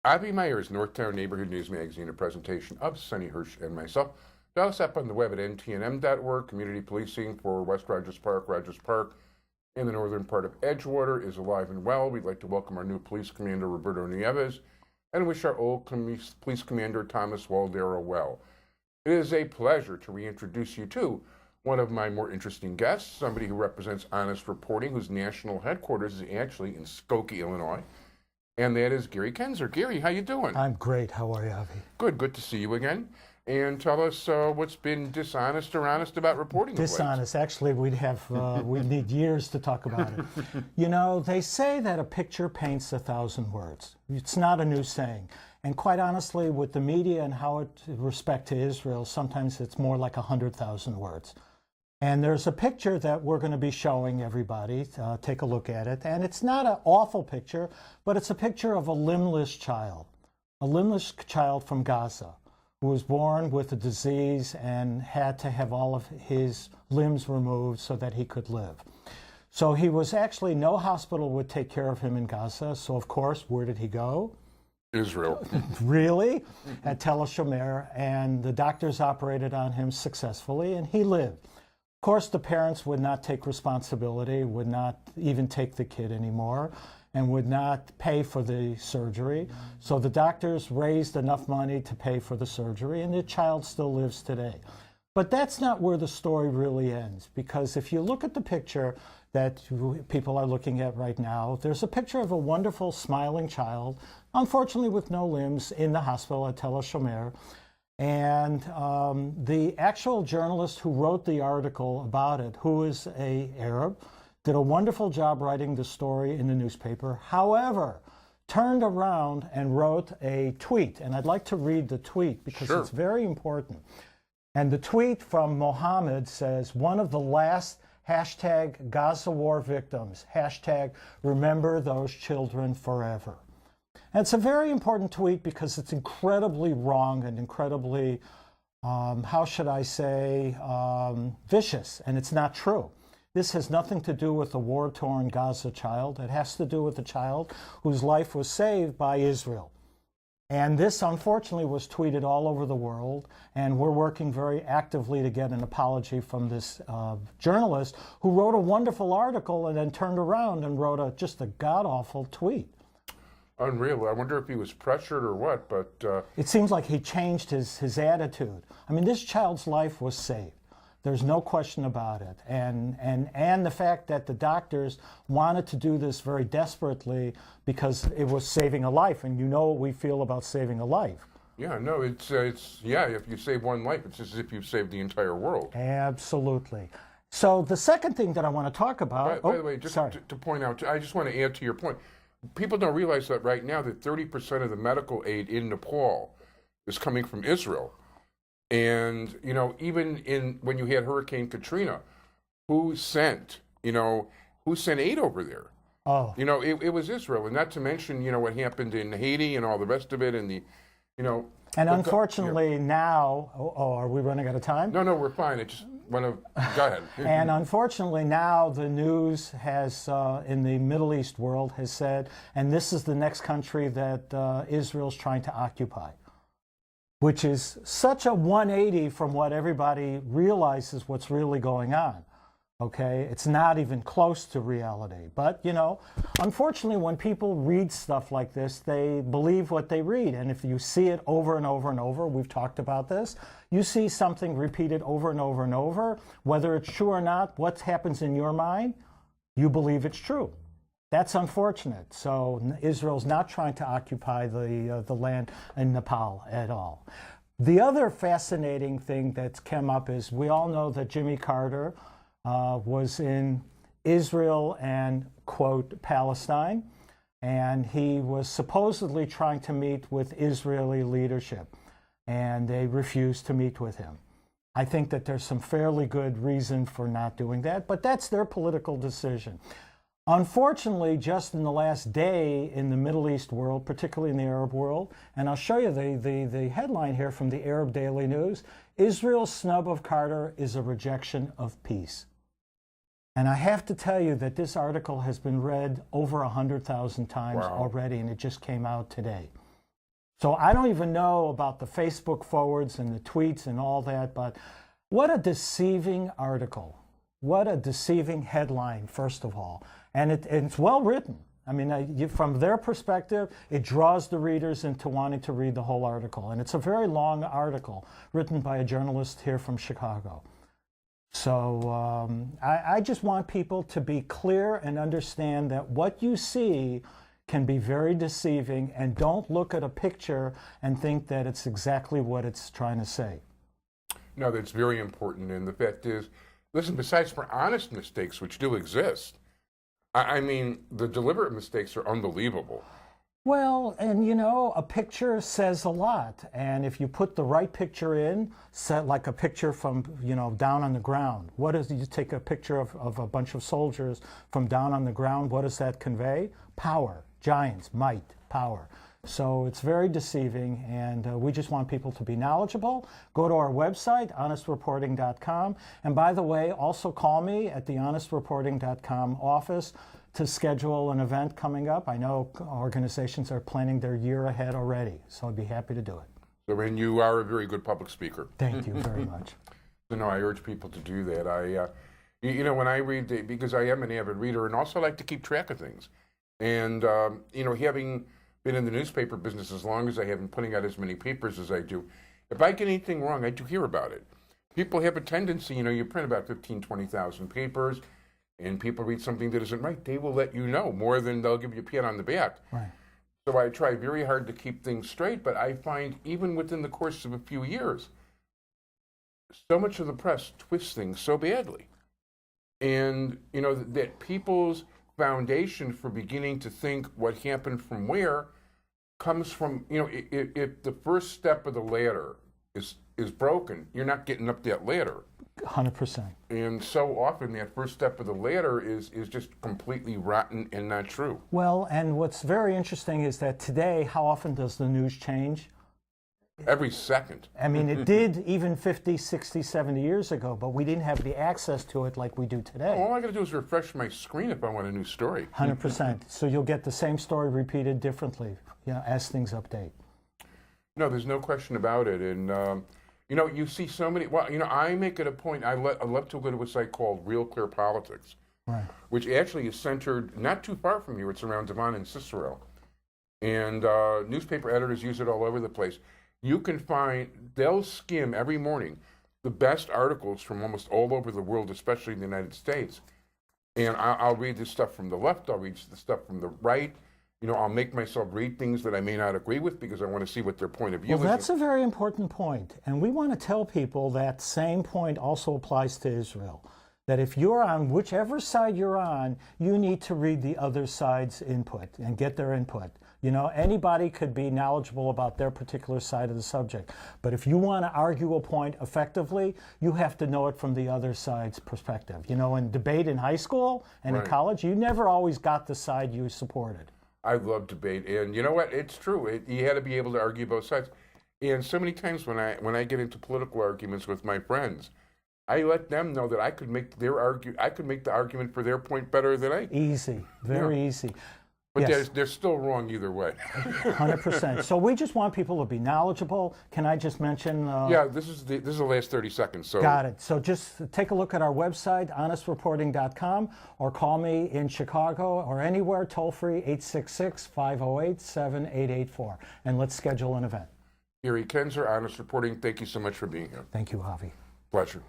Avi Meyer's Northtown Neighborhood News Magazine, a presentation of Sonny Hirsch and myself. Dial us up on the web at ntnm.org. Community policing for West Rogers Park, in the northern part of Edgewater is alive and well. We'd like to welcome our new police commander, Roberto Nieves, and wish our old police commander, Thomas Waldera, well. It is a pleasure to reintroduce you to one of my more interesting guests, somebody who represents Honest Reporting, whose national headquarters is actually in Skokie, Illinois. And that is Gary Kenzer. Gary, how you doing? I'm great. How are you, Avi? Good to see you again. And tell us what's been dishonest or honest about reporting. Dishonest. Actually, we'd need years to talk about it. You know, they say that a picture paints 1,000 words. It's not a new saying. And quite honestly, with the media and how it respect to Israel, sometimes it's more like 100,000 words. And there's a picture that we're going to be showing everybody. Take a look at it. And it's not an awful picture, but it's a picture of a limbless child from Gaza, who was born with a disease and had to have all of his limbs removed so that he could live. So he was actually, no hospital would take care of him in Gaza. So of course, where did he go? Israel. Really? At Tel Shomer. And the doctors operated on him successfully, and he lived. Of course, the parents would not take responsibility, would not even take the kid anymore, and would not pay for the surgery. So the doctors raised enough money to pay for the surgery, and the child still lives today. But that's not where the story really ends, because if you look at the picture that people are looking at right now, there's a picture of a wonderful smiling child, unfortunately with no limbs, in the hospital at Tel Shomer. And the actual journalist who wrote the article about it, who is an Arab, did a wonderful job writing the story in the newspaper. However, turned around and wrote a tweet. And I'd like to read the tweet because It's very important. And the tweet from Mohammed says, one of the last hashtag Gaza war victims, hashtag remember those children forever. And it's a very important tweet because it's incredibly wrong and incredibly, how should I say, vicious, and it's not true. This has nothing to do with the war-torn Gaza child. It has to do with a child whose life was saved by Israel. And this, unfortunately, was tweeted all over the world, and we're working very actively to get an apology from this journalist who wrote a wonderful article and then turned around and wrote just a god-awful tweet. Unreal. I wonder if he was pressured or what, but... It seems like he changed his attitude. I mean, this child's life was saved. There's no question about it. And the fact that the doctors wanted to do this very desperately because it was saving a life, and you know what we feel about saving a life. Yeah, no, it's if you save one life, it's as if you've saved the entire world. Absolutely. So the second thing that I want to talk about... By the way, just to point out, I just want to add to your point. People don't realize that right now that 30% of the medical aid in Nepal is coming from Israel. And, you know, even when you had Hurricane Katrina, who sent aid over there? Oh. You know, it was Israel. And not to mention, you know, what happened in Haiti and all the rest of it and And unfortunately now, are we running out of time? No, we're fine. I just want to, go ahead. And unfortunately now the news has, in the Middle East world, has said, and this is the next country that Israel's trying to occupy, which is such a 180 from what everybody realizes what's really going on. Okay, it's not even close to reality. But, you know, unfortunately, when people read stuff like this, they believe what they read. And if you see it over and over and over, we've talked about this, you see something repeated over and over and over, whether it's true or not, what happens in your mind, you believe it's true. That's unfortunate. So Israel's not trying to occupy the land in Nepal at all. The other fascinating thing that's come up is we all know that Jimmy Carter was in Israel and, quote, Palestine, and he was supposedly trying to meet with Israeli leadership, and they refused to meet with him. I think that there's some fairly good reason for not doing that, but that's their political decision. Unfortunately, just in the last day in the Middle East world, particularly in the Arab world, and I'll show you the headline here from the Arab Daily News, Israel's snub of Carter is a rejection of peace. And I have to tell you that this article has been read over 100,000 times already, and it just came out today. So I don't even know about the Facebook forwards and the tweets and all that, but what a deceiving article. What a deceiving headline, first of all. And it's well written. I mean, from their perspective, it draws the readers into wanting to read the whole article. And it's a very long article written by a journalist here from Chicago. So I just want people to be clear and understand that what you see can be very deceiving, and don't look at a picture and think that it's exactly what it's trying to say. No, that's very important. And the fact is, listen, besides for honest mistakes, which do exist, I mean, the deliberate mistakes are unbelievable. Well, and you know, a picture says a lot. And if you put the right picture in, set like a picture from, you know, down on the ground. What is, you take a picture of a bunch of soldiers from down on the ground, what does that convey? Power, giants, might, power. So it's very deceiving, and we just want people to be knowledgeable. Go to our website, honestreporting.com. And by the way, also call me at the honestreporting.com office to schedule an event coming up. I know organizations are planning their year ahead already, so I'd be happy to do it. So, and you are a very good public speaker. Thank you very much. So, no, I urge people to do that. You know, when I read, because I am an avid reader and also like to keep track of things. And, you know, having been in the newspaper business as long as I have, and putting out as many papers as I do, if I get anything wrong, I do hear about it. People have a tendency, you know, you print about 15,000, 20,000 papers, and people read something that isn't right, they will let you know more than they'll give you a pat on the back. Right. So I try very hard to keep things straight, but I find even within the course of a few years, so much of the press twists things so badly. And, you know, that people's foundation for beginning to think what happened from where comes from, you know, if the first step of the ladder is broken, you're not getting up that ladder. 100%. And so often that first step of the ladder is just completely rotten and not true. Well, and what's very interesting is that today, how often does the news change? Every second. I mean, it did even 50, 60, 70 years ago, but we didn't have the access to it like we do today. All I got to do is refresh my screen if I want a new story. 100%. So you'll get the same story repeated differently, you know, as things update. No, there's no question about it. And, you know, you see so many, well, you know, I make it a point, I love to go to a site called Real Clear Politics, Right. which actually is centered not too far from here. It's around Devon and Cicero. And newspaper editors use it all over the place. You can find, they'll skim every morning the best articles from almost all over the world, especially in the United States. And I'll read the stuff from the left, I'll read the stuff from the right. You know, I'll make myself read things that I may not agree with because I want to see what their point of view is. Well, that's a very important point. And we want to tell people that same point also applies to Israel. That if you're on whichever side you're on, you need to read the other side's input and get their input. You know, anybody could be knowledgeable about their particular side of the subject. But if you want to argue a point effectively, you have to know it from the other side's perspective. You know, in debate in high school and in college, you never always got the side you supported. I love debate, and you know what? It's true. You had to be able to argue both sides. And so many times when I get into political arguments with my friends, I let them know that I could make the argument for their point better than I. Easy, very easy. But yes. they're still wrong either way. 100%. So we just want people to be knowledgeable. Can I just mention? Yeah, this is the last 30 seconds. So got it. So just take a look at our website, honestreporting.com, or call me in Chicago or anywhere, toll free, 866-508-7884. And let's schedule an event. Gary Kenzer, Honest Reporting, thank you so much for being here. Thank you, Javi. Pleasure.